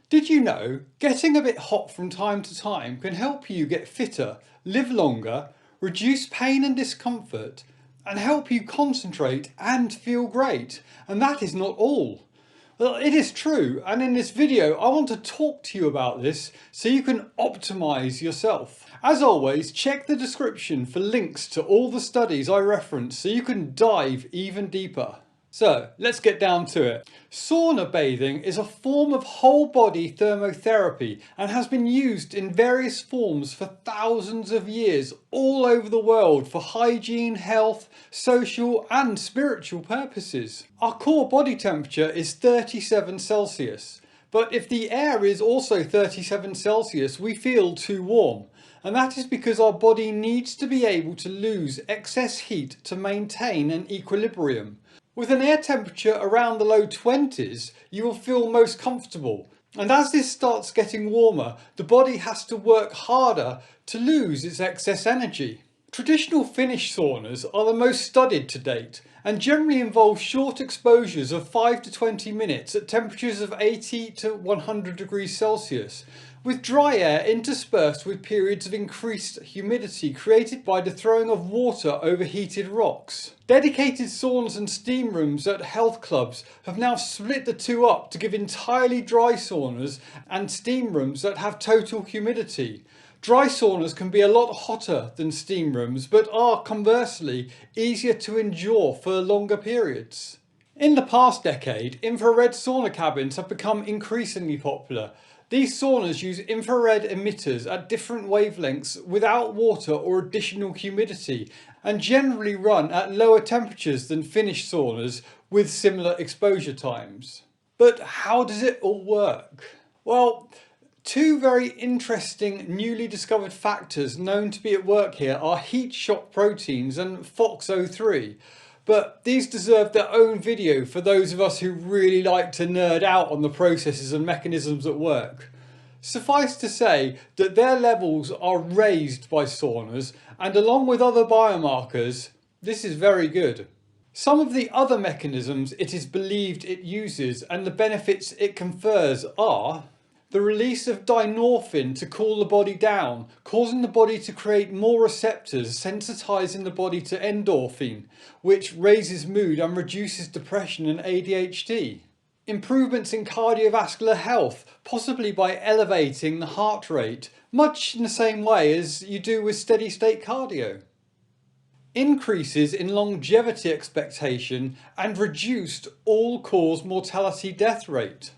Did you know getting a bit hot from time to time can help you get fitter, live longer, reduce pain and discomfort, and help you concentrate and feel great? And that is not all. Well, it is true, and in this video I want to talk to you about this so you can optimize yourself. As always, check the description for links to all the studies I reference so you can dive even deeper. So let's get down to it. Sauna bathing is a form of whole body thermotherapy and has been used in various forms for thousands of years all over the world for hygiene, health, social and spiritual purposes. Our core body temperature is 37 Celsius, but if the air is also 37 Celsius, we feel too warm. And that is because our body needs to be able to lose excess heat to maintain an equilibrium. With an air temperature around the low 20s, you will feel most comfortable. And as this starts getting warmer, the body has to work harder to lose its excess energy. Traditional Finnish saunas are the most studied to date and generally involve short exposures of 5 to 20 minutes at temperatures of 80 to 100 degrees Celsius, with dry air interspersed with periods of increased humidity created by the throwing of water over heated rocks. Dedicated saunas and steam rooms at health clubs have now split the two up to give entirely dry saunas and steam rooms that have total humidity. Dry saunas can be a lot hotter than steam rooms, but are conversely easier to endure for longer periods. In the past decade, infrared sauna cabins have become increasingly popular. These saunas use infrared emitters at different wavelengths without water or additional humidity and generally run at lower temperatures than Finnish saunas with similar exposure times. But how does it all work? Well, two very interesting newly discovered factors known to be at work here are heat shock proteins and FOXO3. But these deserve their own video for those of us who really like to nerd out on the processes and mechanisms at work. Suffice to say that their levels are raised by saunas, and along with other biomarkers, this is very good. Some of the other mechanisms it is believed it uses and the benefits it confers are the release of dynorphin to cool the body down, causing the body to create more receptors, sensitizing the body to endorphin, which raises mood and reduces depression and ADHD. Improvements in cardiovascular health, possibly by elevating the heart rate, much in the same way as you do with steady state cardio. Increases in longevity expectation and reduced all-cause mortality death rate.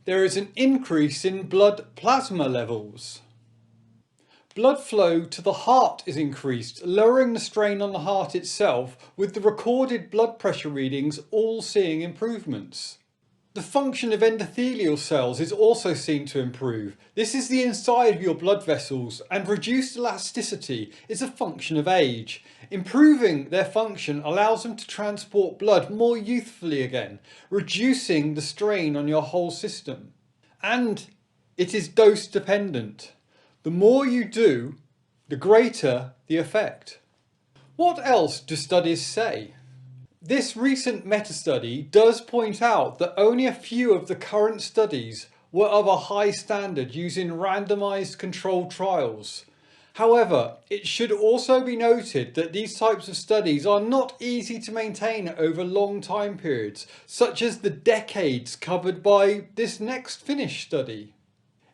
There is an increase in blood plasma levels. Blood flow to the heart is increased, lowering the strain on the heart itself, with the recorded blood pressure readings all seeing improvements. The function of endothelial cells is also seen to improve. This is the inside of your blood vessels, and reduced elasticity is a function of age. Improving their function allows them to transport blood more youthfully again, reducing the strain on your whole system. And it is dose dependent. The more you do, the greater the effect. What else do studies say? This recent meta-study does point out that only a few of the current studies were of a high standard using randomized controlled trials. However, it should also be noted that these types of studies are not easy to maintain over long time periods, such as the decades covered by this next Finnish study.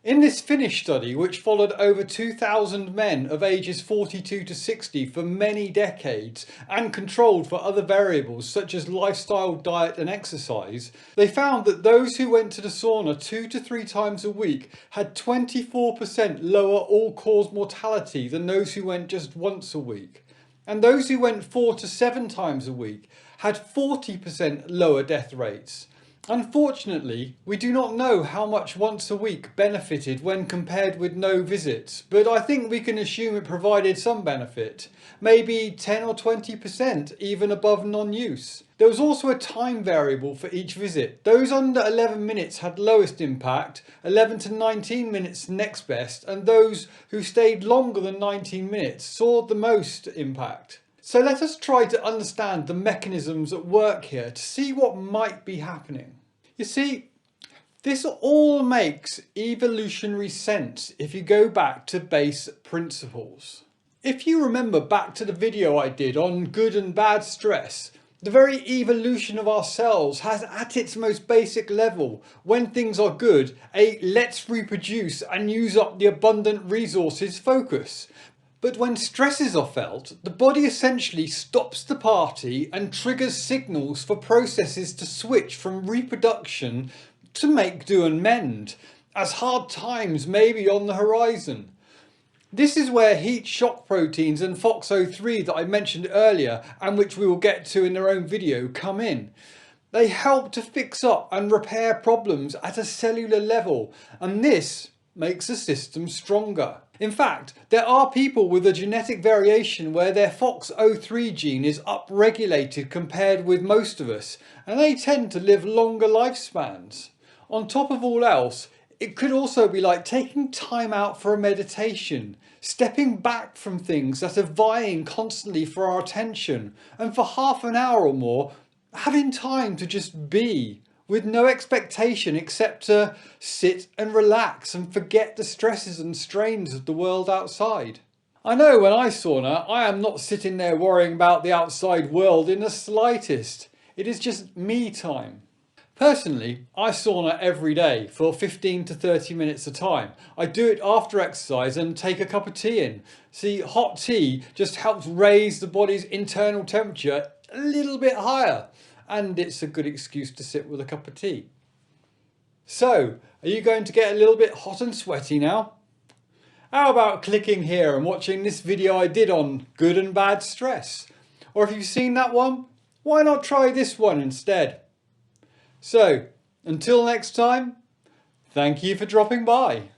In this Finnish study, which followed over 2,000 men of ages 42 to 60 for many decades and controlled for other variables such as lifestyle, diet and exercise, they found that those who went to the sauna 2 to 3 times a week had 24% lower all-cause mortality than those who went just once a week. And those who went 4 to 7 times a week had 40% lower death rates. Unfortunately, we do not know how much once a week benefited when compared with no visits, but I think we can assume it provided some benefit, maybe 10 or 20% even above non-use. There was also a time variable for each visit. Those under 11 minutes had lowest impact, 11 to 19 minutes next best, and those who stayed longer than 19 minutes saw the most impact. So let us try to understand the mechanisms at work here to see what might be happening. You see, This all makes evolutionary sense if you go back to base principles. If you remember back to the video I did on good and bad stress, the very evolution of our cells has at its most basic level, when things are good, a let's reproduce and use up the abundant resources focus. But when stresses are felt, the body essentially stops the party and triggers signals for processes to switch from reproduction to make do and mend, as hard times may be on the horizon. This is where heat shock proteins and FOXO3 that I mentioned earlier, and which we will get to in their own video, come in. They help to fix up and repair problems at a cellular level, and this makes the system stronger. In fact, there are people with a genetic variation where their FOXO3 gene is upregulated compared with most of us, and they tend to live longer lifespans. On top of all else, it could also be like taking time out for a meditation, stepping back from things that are vying constantly for our attention, and for half an hour or more, having time to just be, with no expectation except to sit and relax and forget the stresses and strains of the world outside. I know when I sauna, I am not sitting there worrying about the outside world in the slightest. It is just me time. Personally, I sauna every day for 15 to 30 minutes a time. I do it after exercise and take a cup of tea in. See, hot tea just helps raise the body's internal temperature a little bit higher, and it's a good excuse to sit with a cup of tea. So, are you going to get a little bit hot and sweaty now? How about clicking here and watching this video I did on good and bad stress? Or if you've seen that one, why not try this one instead? So, until next time, thank you for dropping by.